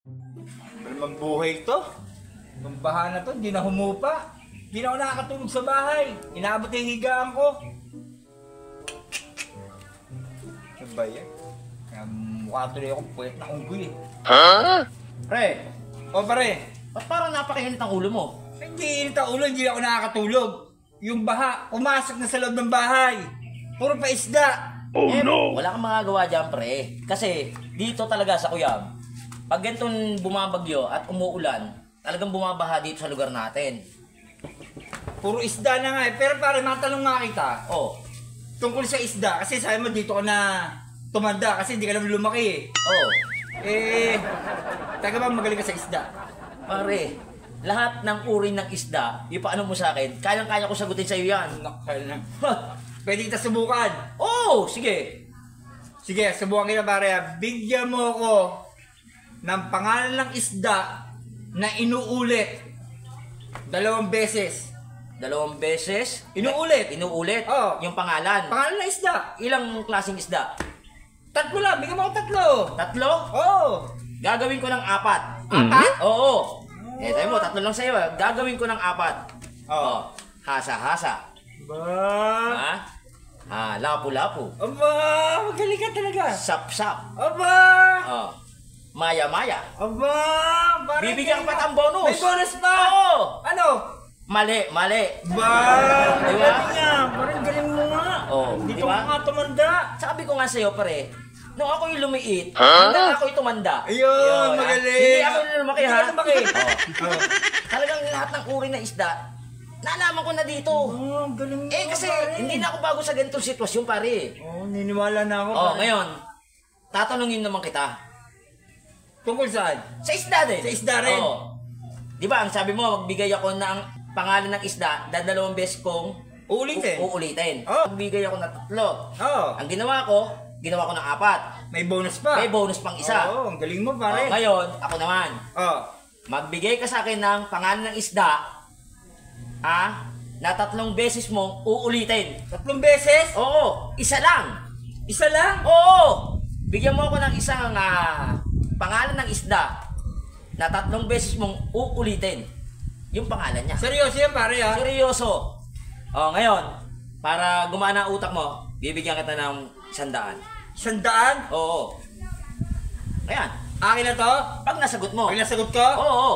Ano naman buhay to? Ang baha na to, hindi na humupa. Hindi na ako nakakatulog sa bahay. Inaabot yung higaan ko. Ano ba yan? Mukha tuloy akong puwet na unggoy eh. Huh? Pre, O pare, ba't parang napakainit ang ulo mo? hindi init ang ulo, hindi ako nakakatulog. Yung baha, pumasok na sa loob ng bahay. Puro pa isda. Wala kang magagawa dyan, pre. Kasi dito talaga sa Cuyam, pag ganitong bumabagyo at umuulan, talagang bumabaha dito sa lugar natin. Puro isda na nga eh. Pero pare, matanong nga kita. Oh, Tungkol sa isda, kasi sabi mo dito ka na tumanda kasi hindi ka naman lumaki eh. oh, Taga ba magaling ka sa isda? pare, lahat ng uri ng isda, ipaano mo sa akin, kayang-kaya ko sagutin sa iyo yan. Nakal na. Pwede kita subukan. Oh, sige. Sige, subukan kita pare. Bigyan mo ko ng pangalan ng isda na inuulit 2 beses. 2 beses. Inuulit. Inuulit. Oh. Yung pangalan. Pangalan ng isda. Ilang klaseng isda? 3 lang. Bigyan mo ko 3. 3? Oh. Gagawin ko ng 4. 4? Oo. Eh, tayo mo, 3 lang sa'yo. Gagawin ko ng 4. Oh. Hasa-hasa. Ba? Ha? Lapu-lapu. Aba, magaling ka talaga. Sap-sap. Aba. Oh. Maya-maya. Aba. Parang Bibigyan galing pa ng bonus. May bonus pa. Oo. Ano? Mali. Ba, Di ba? galing nga. Parang galing mo nga. Oh, Dito di ba? ka nga tumanda. Sabi ko nga sa'yo, pare, nung ako yung lumiit, hanggang ako yung tumanda. Ayun, Yun, magaling. Hindi ako yung lumaki, Hindi ha? ka lumaki. Oh. Talagang lahat ng uri na isda, nalaman ko na dito. Oh, galing mo. Eh, kasi pare. hindi na ako bago sa ganitong sitwasyon, pare. Oh, niniwala na ako. Oh, pare. ngayon, tatanungin naman kita. Tungkol saan? Sa isda din. Sa isda rin? Oo. Di ba, ang sabi mo, magbigay ako ng pangalan ng isda, 2 beses kong Uulitin? uulitin. Oh. Magbigay ako ng 3. Oo. Ang ginawa ko ng 4. May bonus pa. May bonus pang isa. Oo, ang galing mo Oh, pare. ngayon, ako naman. Oh. Magbigay ka sa akin ng pangalan ng isda, na 3 beses mong uulitin. 3 beses? Oo, isa lang. Isa lang? Oo, bigyan mo ako ng isang pangalan ng isda na 3 beses mong uulitin. Yung pangalan niya. Seryoso yan pare ha? Seryoso. Oh, ngayon, para gumana ang utak mo, bibigyan kita ng 100. 100? Oo. Ayan, Akin na to? pag nasagot mo. Pag nasagot ko? Oo.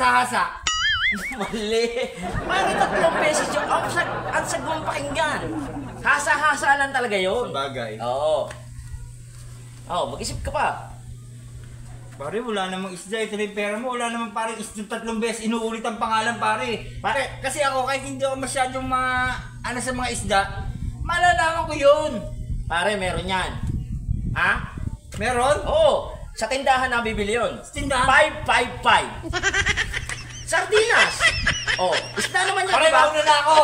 Hasa. Mali. Parang 3 beses yung ang sag mong pakinggan. Hasa-hasa lang talaga yun. Bagay. Oo. Oo, mag-isip ka pa. Pare, wala namang isda. Ito na yung pera mo. Wala namang parang isda 3 beses. Inuulit ang pangalan pare. Pare, Kasi ako, kahit hindi ako masyadong sa mga isda, malalaman ko yun. pare, meron yan. Ha? Meron? Oo. Sa tindahan na bibili yun. Sa tindahan? 555. Sardinas. Oh, isda naman yan, Pare, diba? mauna na ako.